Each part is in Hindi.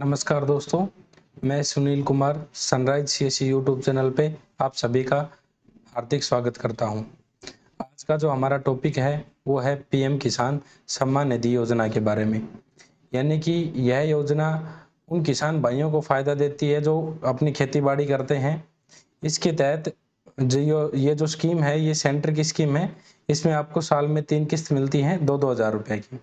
नमस्कार दोस्तों, मैं Sunil Kumar sunrise CSC YouTube channel पे आप सभी का हार्दिक स्वागत करता हूं। आज का जो हमारा टॉपिक है वो है पीएम किसान सम्मान निधि योजना के बारे में। यानी कि यह योजना उन किसान भाइयों को फ़ायदा देती है जो अपनी खेती-बाड़ी करते हैं। इसके तहत ये जो स्कीम है ये सेंटर की स्कीम है। इसमें आपको साल में 3 किस्त मिलती हैं 2-2 हज़ार रुपए की।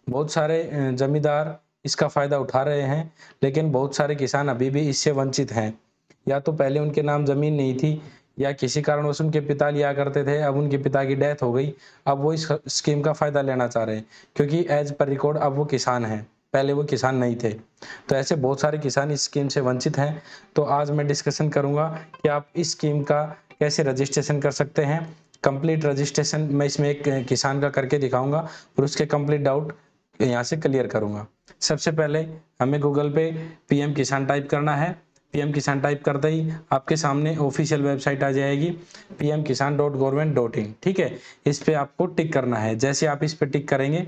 बहुत सारे जमींदार इसका फ़ायदा उठा रहे हैं, लेकिन बहुत सारे किसान अभी भी इससे वंचित हैं। या तो पहले उनके नाम ज़मीन नहीं थी या किसी कारणवश उनके पिता लिया करते थे, अब उनके पिता की डेथ हो गई, अब वो इस स्कीम का फ़ायदा लेना चाह रहे हैं, क्योंकि एज़ पर रिकॉर्ड अब वो किसान हैं, पहले वो किसान नहीं थे। तो ऐसे बहुत सारे किसान इस स्कीम से वंचित हैं। तो आज मैं डिस्कशन करूँगा कि आप इस स्कीम का कैसे रजिस्ट्रेशन कर सकते हैं। कंप्लीट रजिस्ट्रेशन मैं इसमें एक किसान का करके दिखाऊँगा और उसके कंप्लीट डाउट यहाँ से क्लियर करूँगा। सबसे पहले हमें गूगल पे पीएम किसान टाइप करना है। पीएम किसान टाइप करते ही आपके सामने ऑफिशियल वेबसाइट आ जाएगी pmkisan.government.in। ठीक है, इस पे आपको टिक करना है। जैसे आप इस पे टिक करेंगे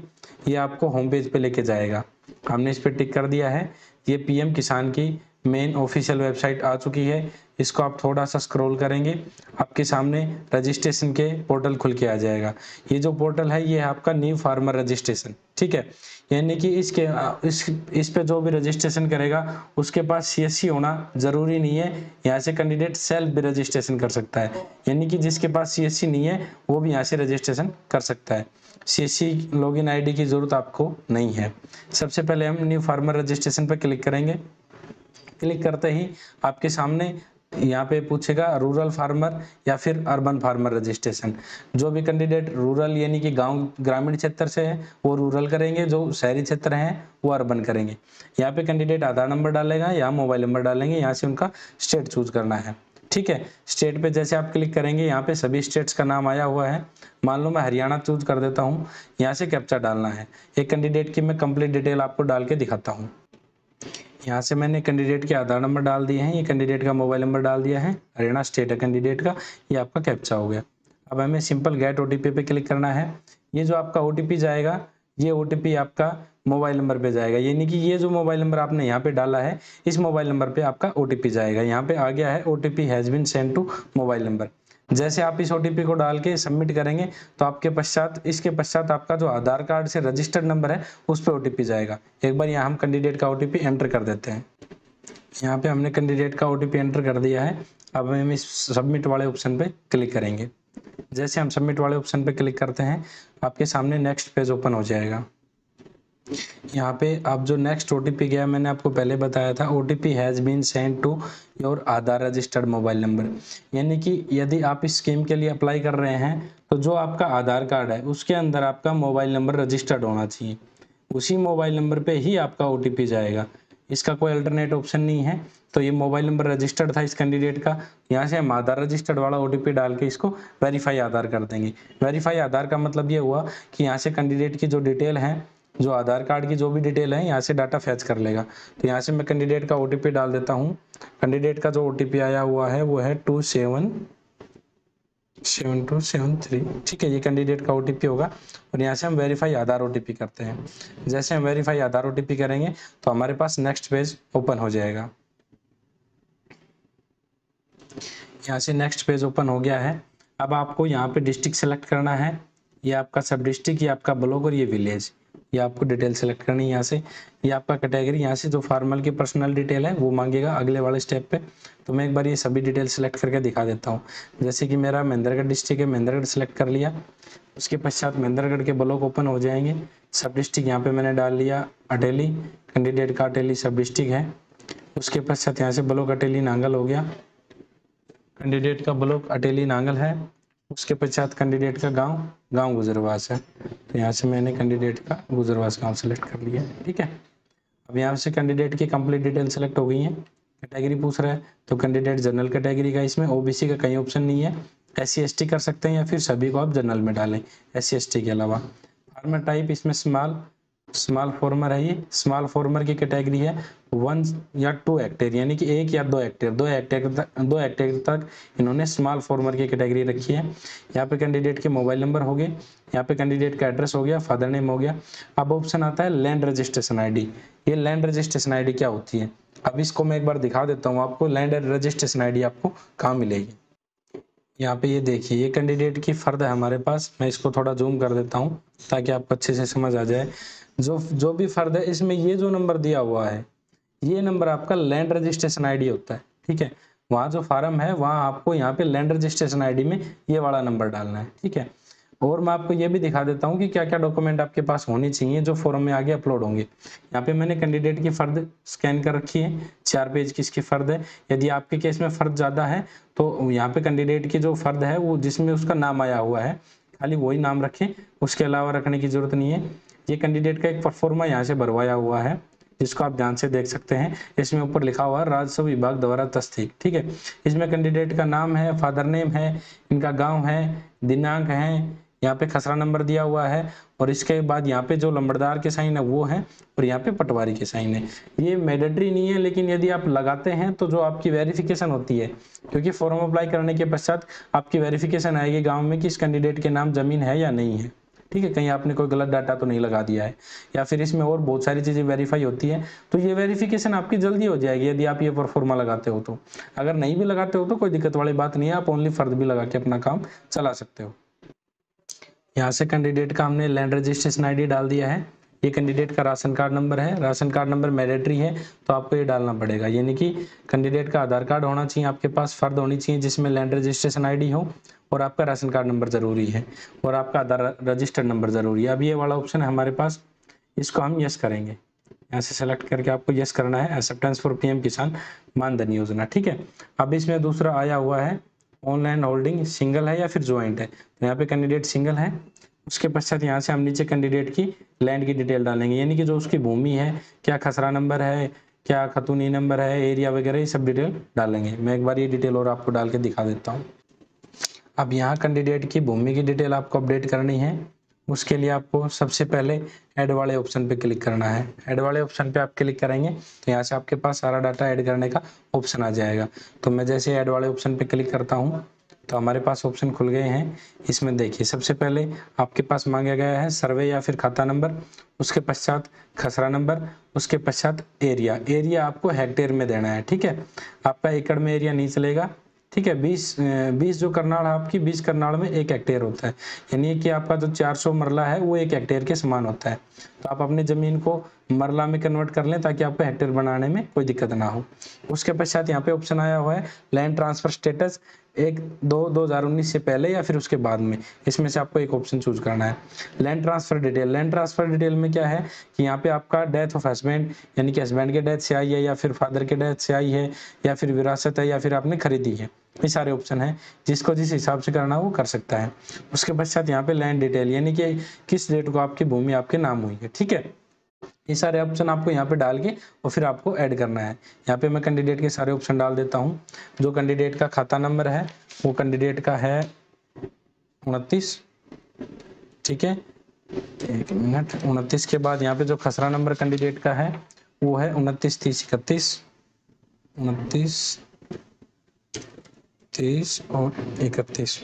ये आपको होम पेज पे लेके जाएगा। हमने इस पे टिक कर दिया है। ये पीएम किसान की मेन ऑफिशियल वेबसाइट आ चुकी है। इसको आप थोड़ा सा स्क्रॉल करेंगे, आपके सामने रजिस्ट्रेशन के पोर्टल खुल के आ जाएगा। ये जो पोर्टल है ये है आपका न्यू फार्मर रजिस्ट्रेशन। ठीक है, यानी कि इस पे जो भी रजिस्ट्रेशन करेगा उसके पास सीएससी होना जरूरी नहीं है। यहाँ से कैंडिडेट सेल्फ भी रजिस्ट्रेशन कर सकता है, यानी कि जिसके पास सीएससी नहीं है वो भी यहाँ से रजिस्ट्रेशन कर सकता है। सीएससी लॉगिन आईडी की जरूरत आपको नहीं है। सबसे पहले हम न्यू फार्मर रजिस्ट्रेशन पर क्लिक करेंगे। क्लिक करते ही आपके सामने यहाँ पे पूछेगा रूरल फार्मर या फिर अर्बन फार्मर रजिस्ट्रेशन। जो भी कैंडिडेट रूरल यानी कि गांव ग्रामीण क्षेत्र से है वो रूरल करेंगे, जो शहरी क्षेत्र हैं वो अर्बन करेंगे। यहाँ पे कैंडिडेट आधार नंबर डालेगा या मोबाइल नंबर डालेंगे, यहाँ से उनका स्टेट चूज करना है। ठीक है, स्टेट पे जैसे आप क्लिक करेंगे यहाँ पे सभी स्टेट्स का नाम आया हुआ है। मान लो मैं हरियाणा चूज कर देता हूँ। यहाँ से कैप्चा डालना है। एक कैंडिडेट की मैं कंप्लीट डिटेल आपको डाल के दिखाता हूँ। यहाँ से मैंने कैंडिडेट के आधार नंबर डाल दिए हैं, ये कैंडिडेट का मोबाइल नंबर डाल दिया है, हरियाणा स्टेट है कैंडिडेट का, ये आपका कैप्चा हो गया। अब हमें सिंपल गेट ओटीपी पे क्लिक करना है। ये जो आपका ओटीपी जाएगा ये ओटीपी आपका मोबाइल नंबर पे जाएगा, यानी कि ये जो मोबाइल नंबर आपने यहाँ पे डाला है इस मोबाइल नंबर पे आपका ओटीपी जाएगा। यहाँ पे आ गया है OTP has been send to mobile number. जैसे आप इस ओटीपी को डाल के सबमिट करेंगे तो इसके पश्चात आपका जो आधार कार्ड से रजिस्टर्ड नंबर है उस पर ओटीपी जाएगा। एक बार यहाँ हम कैंडिडेट का ओटीपी एंटर कर देते हैं। यहाँ पे हमने कैंडिडेट का ओटीपी एंटर कर दिया है। अब हम इस सबमिट वाले ऑप्शन पे क्लिक करेंगे। जैसे हम सबमिट वाले ऑप्शन पे क्लिक करते हैं आपके सामने नेक्स्ट पेज ओपन हो जाएगा। यहाँ पे आप जो नेक्स्ट ओटीपी गया मैंने आपको पहले बताया था, OTP has been send to your Aadhaar registered mobile number. यानी कि यदि आप इस स्कीम के लिए अप्लाई कर रहे हैं तो जो आपका आधार कार्ड है उसके अंदर आपका मोबाइल नंबर रजिस्टर्ड होना चाहिए। उसी मोबाइल नंबर पे ही आपका ओटीपी जाएगा, इसका कोई अल्टरनेट ऑप्शन नहीं है। तो ये मोबाइल नंबर रजिस्टर्ड था इस कैंडिडेट का, यहाँ से हम आधार रजिस्टर्ड वाला ओटीपी डाल के इसको वेरीफाई आधार कर देंगे। वेरीफाई आधार का मतलब ये हुआ कि यहाँ से कैंडिडेट की जो डिटेल है, जो आधार कार्ड की जो भी डिटेल है यहाँ से डाटा फैच कर लेगा। तो यहाँ से मैं कैंडिडेट का ओटीपी डाल देता हूँ। कैंडिडेट का जो ओटीपी आया हुआ है वो है 277273। ठीक है, ये कैंडिडेट का ओटीपी होगा और यहाँ से हम वेरीफाई आधार ओटीपी करते हैं। जैसे हम वेरीफाई आधार ओटीपी करेंगे तो हमारे पास नेक्स्ट पेज ओपन हो जाएगा। यहाँ से नेक्स्ट पेज ओपन हो गया है। अब आपको यहाँ पे डिस्ट्रिक्ट सेलेक्ट करना है, ये आपका सब डिस्ट्रिक्ट, ये आपका ब्लॉक और ये विलेज, ये आपको डिटेल सेलेक्ट करनी है। यहाँ से ये आपका कैटेगरी, यहाँ से जो फार्मर की पर्सनल डिटेल है वो मांगेगा अगले वाले स्टेप पे। तो मैं एक बार ये सभी डिटेल सेलेक्ट करके दिखा देता हूँ। जैसे कि मेरा महेंद्रगढ़ डिस्ट्रिक्ट है, महेंद्रगढ़ सेलेक्ट कर लिया। उसके पश्चात महेंद्रगढ़ के ब्लॉक ओपन हो जाएंगे। सब डिस्ट्रिक्ट यहाँ पे मैंने डाल लिया अटेली, कैंडिडेट का अटेली सब डिस्ट्रिक्ट है। उसके पश्चात यहाँ से ब्लॉक अटेली नांगल हो गया, कैंडिडेट का ब्लॉक अटेली नांगल है। उसके पश्चात कैंडिडेट का गांव गुजरवास है। तो यहाँ से मैंने कैंडिडेट का गुजरवास गांव सेलेक्ट कर लिया। ठीक है, अब यहाँ से कैंडिडेट की कंप्लीट डिटेल सेलेक्ट हो गई है। कैटेगरी पूछ रहा है तो कैंडिडेट जनरल कैटेगरी का, इसमें ओबीसी का कहीं ऑप्शन नहीं है। SC ST कर सकते हैं या फिर सभी को आप जनरल में डालें SC ST के अलावा। फार्मर टाइप इसमें स्मॉल स्मॉल फॉर्मर है ये। स्मॉल फॉर्मर की कैटेगरी है 1 या 2 हेक्टेयर, यानी कि 1 या 2 हेक्टेयर, 2 हेक्टेयर तक इन्होंने स्मॉल फॉर्मर की कैटेगरी रखी है। यहाँ पे कैंडिडेट के मोबाइल नंबर हो गए, यहाँ पे कैंडिडेट का एड्रेस हो गया, फादर नेम हो गया। अब ऑप्शन आता है लैंड रजिस्ट्रेशन आईडी। ये लैंड रजिस्ट्रेशन आईडी क्या होती है, अब इसको मैं एक बार दिखा देता हूँ आपको। लैंड रजिस्ट्रेशन आईडी आपको कहाँ मिलेगी, यहाँ पे ये देखिए, ये कैंडिडेट की फर्द है हमारे पास। मैं इसको थोड़ा जूम कर देता हूँ ताकि आपको अच्छे से समझ आ जाए। जो भी फर्द है, इसमें ये जो नंबर दिया हुआ है, ये नंबर आपका लैंड रजिस्ट्रेशन आईडी होता है, ठीक है। वहाँ जो फार्म है, वहाँ आपको यहाँ पे लैंड रजिस्ट्रेशन आईडी में ये वाला नंबर डालना है, ठीक है। और मैं आपको ये भी दिखा देता हूँ कि क्या क्या डॉक्यूमेंट आपके पास होनी चाहिए जो फॉर्म में आगे अपलोड होंगे। यहाँ पे मैंने कैंडिडेट की फर्द स्कैन कर रखी है, 4 पेज की इसकी फर्द है। यदि आपके केस में फर्द ज़्यादा है तो यहाँ पे कैंडिडेट की जो फर्द है वो जिसमें उसका नाम आया हुआ है, खाली वही नाम रखें, उसके अलावा रखने की जरूरत नहीं है। ये कैंडिडेट का एक परफॉर्मा यहाँ से भरवाया हुआ है, जिसको आप ध्यान से देख सकते हैं। इसमें ऊपर लिखा हुआ है राजस्व विभाग द्वारा तस्दीक, ठीक है। इसमें कैंडिडेट का नाम है, फादर नेम है, इनका गांव है, दिनांक है, यहाँ पे खसरा नंबर दिया हुआ है, और इसके बाद यहाँ पे जो लंबड़दार के साइन है वो है, और यहाँ पे पटवारी के साइन है। ये मैंडेटरी नहीं है, लेकिन यदि आप लगाते हैं तो जो आपकी वेरिफिकेशन होती है, क्योंकि फॉर्म अप्लाई करने के पश्चात आपकी वेरिफिकेशन आएगी गाँव में कि इस कैंडिडेट के नाम जमीन है या नहीं है, ठीक है, कहीं आपने कोई गलत डाटा तो नहीं लगा दिया है, या फिर इसमें और बहुत सारी चीजें वेरीफाई होती है। तो ये वेरिफिकेशन आपकी जल्दी हो जाएगी यदि आप ये परफॉर्मा लगाते हो तो। अगर नहीं भी लगाते हो तो कोई दिक्कत वाली बात नहीं है, आप ओनली फर्द भी लगा के अपना काम चला सकते हो। यहाँ से कैंडिडेट का हमने लैंड रजिस्ट्रेशन आईडी डाल दिया है। ये कैंडिडेट का राशन कार्ड नंबर है, राशन कार्ड नंबर मैंडेटरी है तो आपको ये डालना पड़ेगा, यानी कि कैंडिडेट का आधार कार्ड होना चाहिए आपके पास, फर्द होनी चाहिए जिसमें लैंड रजिस्ट्रेशन आईडी हो, और आपका राशन कार्ड नंबर जरूरी है, और आपका आधार रजिस्टर्ड नंबर जरूरी है। अब ये वाला ऑप्शन है हमारे पास, इसको हम यस करेंगे। यहाँ से सेलेक्ट करके आपको यस करना है, एक्सेप्टेंस फॉर पीएम किसान मानधन योजना, ठीक है। अब इसमें दूसरा आया हुआ है ऑनलाइन होल्डिंग सिंगल है या फिर ज्वाइंट है, तो यहाँ पे कैंडिडेट सिंगल है। उसके पश्चात यहाँ से हम नीचे कैंडिडेट की लैंड की डिटेल डालेंगे, यानी कि जो उसकी भूमि है, क्या खसरा नंबर है, क्या खतूनी नंबर है, एरिया वगैरह, ये सब डिटेल डालेंगे। मैं एक बार ये डिटेल और आपको डाल के दिखा देता हूँ। अब यहाँ कैंडिडेट की भूमि की डिटेल आपको अपडेट करनी है। उसके लिए आपको सबसे पहले ऐड वाले ऑप्शन पे क्लिक करना है। ऐड वाले ऑप्शन पे आप क्लिक करेंगे तो यहाँ से आपके पास सारा डाटा ऐड करने का ऑप्शन आ जाएगा। तो मैं जैसे ऐड वाले ऑप्शन पे क्लिक करता हूँ तो हमारे पास ऑप्शन खुल गए हैं। इसमें देखिए, सबसे पहले आपके पास मांगा गया है सर्वे या फिर खाता नंबर, उसके पश्चात खसरा नंबर, उसके पश्चात एरिया। एरिया आपको हेक्टेयर में देना है, ठीक है, आपका एकड़ में एरिया नहीं चलेगा, ठीक है। 20 जो करनाल है आपकी, 20 करनाल में 1 हेक्टेयर होता है, यानी कि आपका जो 400 मरला है वो 1 हेक्टेयर के समान होता है। तो आप अपनी जमीन को मरला में कन्वर्ट कर लें ताकि आपको हेक्टेयर बनाने में कोई दिक्कत ना हो। उसके पश्चात यहाँ पे ऑप्शन आया हुआ है लैंड ट्रांसफर स्टेटस 1/2/2019 से पहले या फिर उसके बाद में, इसमें से आपको एक ऑप्शन चूज करना है। Land transfer detail, land transfer detail में क्या है कि यहाँ पे आपका डेथ ऑफ हस्बैंड, यानी कि हस्बैंड के डेथ से आई है या फिर फादर के डेथ से आई है या फिर विरासत है या फिर आपने खरीदी है, ये सारे ऑप्शन हैं। जिसको जिस हिसाब से करना वो कर सकता है। उसके पश्चात यहाँ पे लैंड डिटेल, यानी कि किस डेट को आपकी भूमि आपके नाम हुई है, ठीक है। ये सारे ऑप्शन आपको यहाँ पे डाल के और फिर आपको ऐड करना है। यहाँ पे मैं कैंडिडेट के सारे ऑप्शन डाल देता हूँ। जो कैंडिडेट का खाता नंबर है वो कैंडिडेट का है 29, ठीक है, 1 मिनट। 29 के बाद यहाँ पे जो खसरा नंबर कैंडिडेट का है वो है 29 30 31, 29 30 और 31।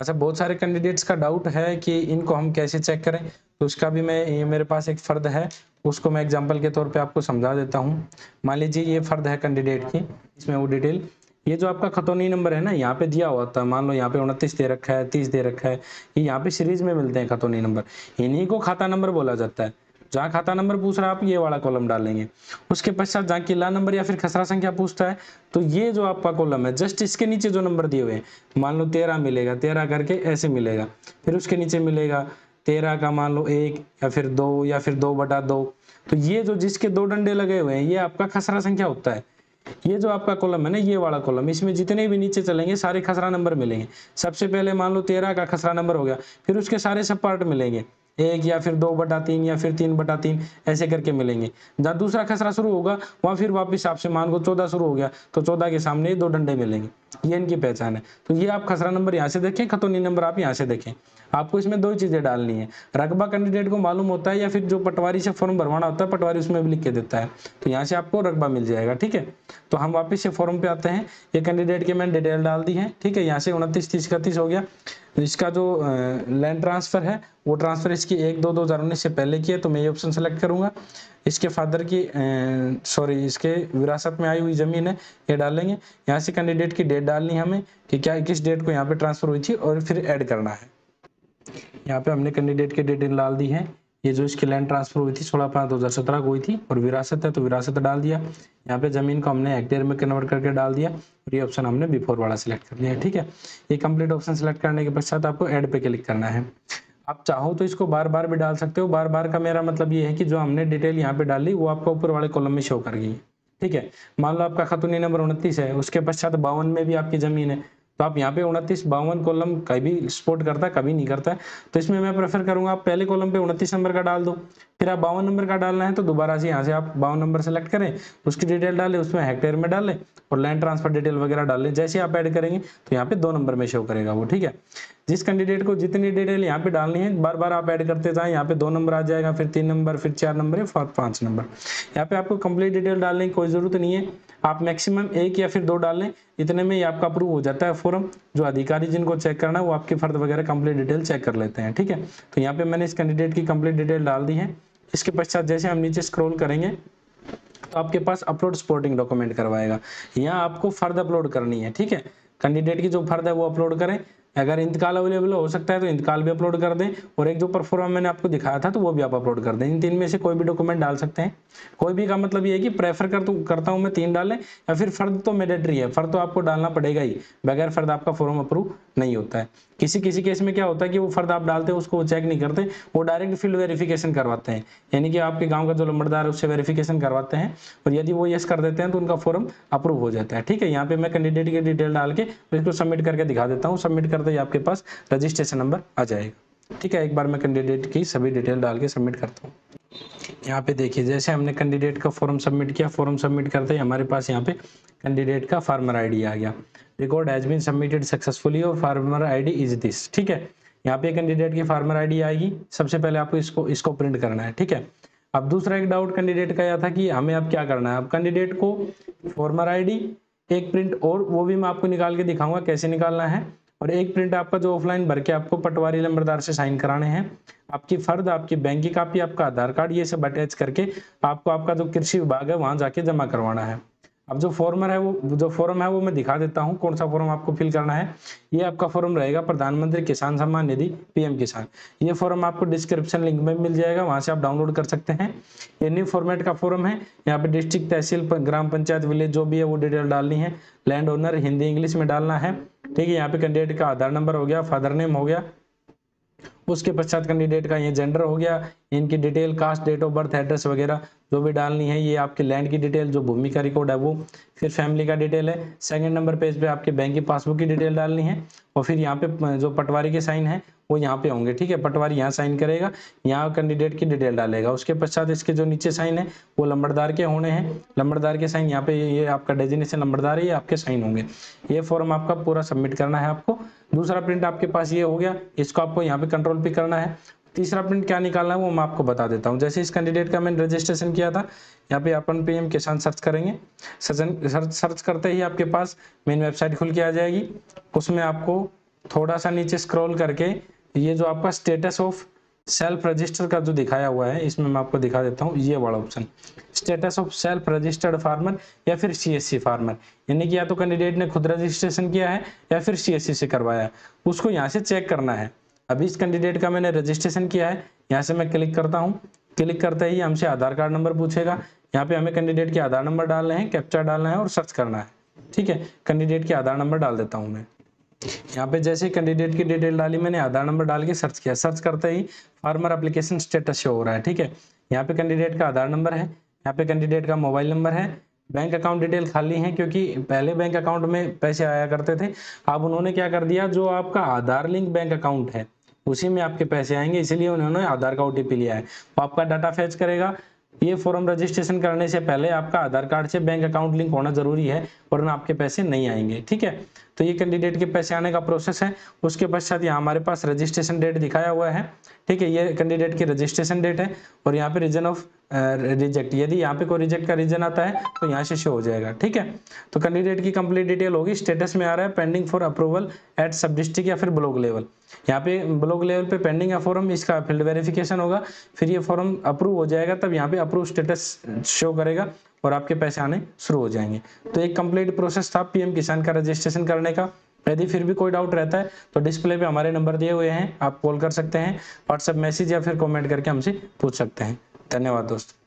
अच्छा, बहुत सारे कैंडिडेट्स का डाउट है कि इनको हम कैसे चेक करें, तो उसका भी मैं, ये मेरे पास एक फर्द है, उसको मैं एग्जांपल के तौर पे आपको समझा देता हूँ। मान लीजिए ये फर्द है कैंडिडेट की, इसमें वो डिटेल, ये जो आपका खतौनी नंबर है ना, यहाँ पे दिया हुआ था, मान लो यहाँ पे 29 दे रखा है, 30 दे रखा है, ये यहाँ पे सीरीज में मिलते हैं खतौनी नंबर, इन्हीं को खाता नंबर बोला जाता है। जहाँ खाता नंबर पूछ रहा है आप ये वाला कॉलम डालेंगे। उसके पश्चात जहाँ किला नंबर या फिर खसरा संख्या पूछता है तो ये जो आपका कॉलम है जस्ट इसके नीचे जो नंबर दिए हुए हैं, मान लो 13 मिलेगा, 13 करके ऐसे मिलेगा, फिर उसके नीचे मिलेगा 13 का मान लो 1 या फिर 2 या फिर 2/2। तो ये जो जिसके 2 डंडे लगे हुए हैं ये आपका खसरा संख्या होता है। ये जो आपका कॉलम है ना, ये वाला कॉलम, इसमें जितने भी नीचे चलेंगे सारे खसरा नंबर मिलेंगे। सबसे पहले मान लो 13 का खसरा नंबर हो गया, फिर उसके सारे सब पार्ट मिलेंगे, 1 या फिर 2/3 या फिर 3/3 ऐसे करके मिलेंगे। जहाँ दूसरा खसरा शुरू होगा वहां फिर वापिस आपसे मान को 14 शुरू हो गया तो 14 के सामने 2 डंडे मिलेंगे। ये इनकी पहचान है। तो ये आप खसरा नंबर यहाँ से देखें, खतौनी नंबर आप यहाँ से देखें। आपको इसमें दो चीजें डालनी है, रकबा कैंडिडेट को मालूम होता है या फिर जो पटवारी से फॉर्म भरवाना होता है पटवारी उसमें भी लिख के देता है, तो यहाँ से आपको रकबा मिल जाएगा। ठीक है, तो हम वापस से फॉर्म पे आते हैं। ये कैंडिडेट की मैंने डिटेल डाल दी है। ठीक है, यहाँ से 29, 30, 31 हो गया। तो इसका जो लैंड ट्रांसफर है वो ट्रांसफर इसकी 1/2/2019 से पहले की है, तो मैं ये ऑप्शन सेलेक्ट करूंगा। इसके फादर की इसके विरासत में आई हुई जमीन है, ये डालेंगे। यहाँ से कैंडिडेट की डेट डालनी है हमें कि क्या किस डेट को यहाँ पे ट्रांसफर हुई थी, और फिर ऐड करना है। यहाँ पे हमने कैंडिडेट की डिटेल डाल दी है। ये जो इसकी लैंड ट्रांसफर हुई थी 16/5/2017 को हुई थी, और विरासत है तो विरासत डाल दिया। यहाँ पे जमीन को हमने हेक्टेयर में कन्वर्ट करके डाल दिया, और ये ऑप्शन हमने बिफोर वाला सिलेक्ट कर लिया। ठीक है, ये कंप्लीट ऑप्शन सेलेक्ट करने के पश्चात आपको ऐड पे क्लिक करना है। आप चाहो तो इसको बार बार भी डाल सकते हो। बार बार का मेरा मतलब ये है कि जो हमने डिटेल यहाँ पे डाली वो आपको ऊपर वाले कॉलम में शो कर गई। ठीक है, मान लो आपका खतौनी नंबर 29 है, उसके पश्चात 52 में भी आपकी जमीन है, तो आप यहाँ पे 29, 52 कॉलम कभी सपोर्ट करता है कभी नहीं करता है, तो इसमें मैं प्रेफर करूंगा आप पहले कॉलम पे 29 नंबर का डाल दो, फिर आप 52 नंबर का डालना है तो दोबारा से यहाँ से आप 52 नंबर सेलेक्ट करें, उसकी डिटेल डालें, उसमें हेक्टेयर में डालें और लैंड ट्रांसफर डिटेल वगैरह डालें। जैसे आप ऐड करेंगे तो यहाँ पे 2 नंबर में शो करेगा वो। ठीक है, जिस कैंडिडेट को जितनी डिटेल यहाँ पे डालनी है बार बार आप ऐड करते जाएं, यहाँ पे 2 नंबर आ जाएगा, फिर 3 नंबर, फिर 4 नंबर, फिर 5 नंबर। यहाँ पे आपको कंप्लीट डिटेल डालने की कोई जरूरत नहीं है, आप मैक्सिमम 1 या फिर 2 डाल लें, इतने में ही आपका अप्रूव हो जाता है फॉर्म। जो अधिकारी जिनको चेक करना है वो आपकी फर्द वगैरह कंप्लीट डिटेल चेक कर लेते हैं। ठीक है, तो यहाँ पे मैंने इस कैंडिडेट की कंप्लीट डिटेल डाल दी है। इसके पश्चात जैसे हम नीचे स्क्रॉल करेंगे तो आपके पास अपलोड सपोर्टिंग डॉक्यूमेंट करवाएगा, यहाँ आपको फर्द अपलोड करनी है। ठीक है, कैंडिडेट की जो फर्द है वो अपलोड करें, अगर इंतकाल अवेलेबल हो सकता है तो इंतकाल भी अपलोड कर दें, और एक जो परफॉर्मा मैंने आपको दिखाया था तो वो भी आप अपलोड कर दें। इन 3 में से कोई भी डॉक्यूमेंट डाल सकते हैं। कोई भी का मतलब ये है कि प्रेफर करता हूं मैं 3 डालें, या फिर फर्द तो मैंडेटरी है, फर्द तो आपको डालना पड़ेगा ही, बगैर फर्द आपका फॉर्म अप्रूव नहीं होता है। किसी किसी केस में क्या होता है कि वो फर्द आप डालते हैं उसको वो चेक नहीं करते, वो डायरेक्ट फील्ड वेरिफिकेशन करवाते हैं, यानी कि आपके गांव का जो लंबड़दार है उससे वेरिफिकेशन करवाते हैं, और यदि वो यस कर देते हैं तो उनका फॉर्म अप्रूव हो जाता है। ठीक है, यहाँ पे मैं कैंडिडेट की डिटेल डाल के इसको सबमिट करके दिखा देता हूँ। सबमिट करते ही आपके पास रजिस्ट्रेशन नंबर आ जाएगा। ठीक है, एक बार मैं कैंडिडेट की सभी डिटेल डाल के सबमिट करता हूँ। यहाँ पे देखिए, जैसे हमने कैंडिडेट का फॉर्म सबमिट किया, फॉर्म सबमिट करते ही हमारे पास यहाँ पे कैंडिडेट का फार्मर आईडी आ गया। Record has been submitted successfully और फार्मर आईडी इज दिस। ठीक है, यहाँ पे कैंडिडेट की फार्मर आईडी आएगी। सबसे पहले आपको इसको प्रिंट करना है। ठीक है, अब दूसरा एक डाउट कैंडिडेट का यह था कि हमें अब क्या करना है। अब कैंडिडेट को फार्मर आईडी एक प्रिंट, और वो भी मैं आपको निकाल के दिखाऊंगा कैसे निकालना है, और एक प्रिंट आपका जो ऑफलाइन भर के आपको पटवारी नंबरदार से साइन कराने हैं। आपकी फर्द, आपकी बैंक की कॉपी, आपका आधार कार्ड, ये सब अटैच करके आपको आपका जो कृषि विभाग है वहां जाके जमा करवाना है। अब जो फॉर्म है वो मैं दिखा देता हूँ कौन सा फॉर्म आपको फिल करना है। ये आपका फॉर्म रहेगा प्रधानमंत्री किसान सम्मान निधि पीएम किसान। ये फॉर्म आपको डिस्क्रिप्शन लिंक में मिल जाएगा, वहां से आप डाउनलोड कर सकते हैं। ये न्यू फॉर्मेट का फॉर्म है। यहाँ पे डिस्ट्रिक्ट, तहसील, ग्राम पंचायत, विलेज जो भी है वो डिटेल डालनी है। लैंड ओनर हिंदी इंग्लिश में डालना है। ठीक है, यहाँ पे कैंडिडेट का आधार नंबर हो गया, फादर नेम हो गया, उसके पश्चात कैंडिडेट का ये जेंडर हो गया, इनकी detail, caste, date of birth, address वगैरह जो भी डालनी है। ये आपके लैंड की डिटेल, जो भूमि का रिकॉर्ड है वो, फिर फैमिली का डिटेल है। सेकंड नंबर पेज पे आपके बैंक की पासबुक की डिटेल डालनी है, और फिर यहाँ पे जो पटवारी के साइन है वो यहाँ पे होंगे। ठीक है, पटवारी यहाँ साइन करेगा, यहाँ कैंडिडेट की डिटेल डालेगा। उसके पश्चात इसके जो नीचे साइन है वो लंबड़दार के होने हैं। लंबड़दार के साइन यहाँ पे, ये आपका डेजिग्नेशन लंबड़दार है, ये आपके साइन होंगे। ये फॉर्म आपका पूरा सबमिट करना है आपको। दूसरा प्रिंट आपके पास ये हो गया, इसको आपको यहाँ पे कंट्रोल पे करना है। तीसरा प्रिंट क्या निकालना है वो मैं आपको बता देता हूँ। जैसे इस कैंडिडेट का मैंने रजिस्ट्रेशन किया था, यहाँ पे अपन पीएम किसान सर्च करेंगे। सर्च करते ही आपके पास मेन वेबसाइट खुल के आ जाएगी। उसमें आपको थोड़ा सा नीचे स्क्रॉल करके ये जो आपका स्टेटस ऑफ सेल्फ रजिस्टर का जो दिखाया हुआ है, इसमें मैं आपको दिखा देता हूँ। ये वाला option, status of self registered farmer या फिर सीएससी फार्मर, यानी कि या तो कैंडिडेट ने खुद रजिस्ट्रेशन किया है या फिर सीएससी से करवाया है, उसको यहाँ से चेक करना है। अभी इस कैंडिडेट का मैंने रजिस्ट्रेशन किया है, यहाँ से मैं क्लिक करता हूँ। क्लिक करते ही हमसे आधार कार्ड नंबर पूछेगा। यहाँ पे हमें कैंडिडेट के आधार नंबर डालने हैं, कैप्चा डालना है और सर्च करना है। ठीक है, कैंडिडेट के आधार नंबर डाल देता हूँ मैं। यहाँ पे जैसे कैंडिडेट की डिटेल डाली मैंने, आधार नंबर डाल के सर्च किया। सर्च करते ही फार्मर एप्लीकेशन स्टेटस शो हो रहा है। ठीक है, यहाँ पे कैंडिडेट का आधार नंबर है, यहाँ पे कैंडिडेट का मोबाइल नंबर है। बैंक अकाउंट डिटेल खाली है क्योंकि पहले बैंक अकाउंट में पैसे आया करते थे, अब उन्होंने क्या कर दिया, जो आपका आधार लिंक बैंक अकाउंट है उसी में आपके पैसे आएंगे, इसीलिए उन्होंने आधार का ओटीपी लिया है। वो आपका डाटा फैच करेगा, ये फॉर्म रजिस्ट्रेशन करने से पहले आपका आधार कार्ड से बैंक अकाउंट लिंक होना जरूरी है, वरना आपके पैसे नहीं आएंगे। ठीक है, तो ये कैंडिडेट के पैसे आने का प्रोसेस है। उसके पश्चात यहाँ हमारे पास रजिस्ट्रेशन डेट दिखाया हुआ है। ठीक है, ये कैंडिडेट की रजिस्ट्रेशन डेट है और यहाँ पे रीजन ऑफ रिजेक्ट, यदि यहाँ पे कोई रिजेक्ट का रीजन आता है तो यहाँ से शो हो जाएगा। ठीक है, तो कैंडिडेट की कंप्लीट डिटेल होगी। स्टेटस में आ रहा है पेंडिंग फॉर अप्रूवल एट सब डिस्ट्रिक्ट या फिर ब्लॉक लेवल। यहाँ पे ब्लॉक लेवल पे पेंडिंग है फॉर्म, इसका फील्ड वेरिफिकेशन होगा, फिर ये फॉर्म अप्रूव हो जाएगा, तब यहाँ पे अप्रूव स्टेटस शो करेगा और आपके पैसे आने शुरू हो जाएंगे। तो एक कंप्लीट प्रोसेस था पीएम किसान का रजिस्ट्रेशन करने का। यदि फिर भी कोई डाउट रहता है तो डिस्प्ले पे हमारे नंबर दिए हुए हैं, आप कॉल कर सकते हैं, व्हाट्सएप मैसेज या फिर कमेंट करके हमसे पूछ सकते हैं। धन्यवाद दोस्तों।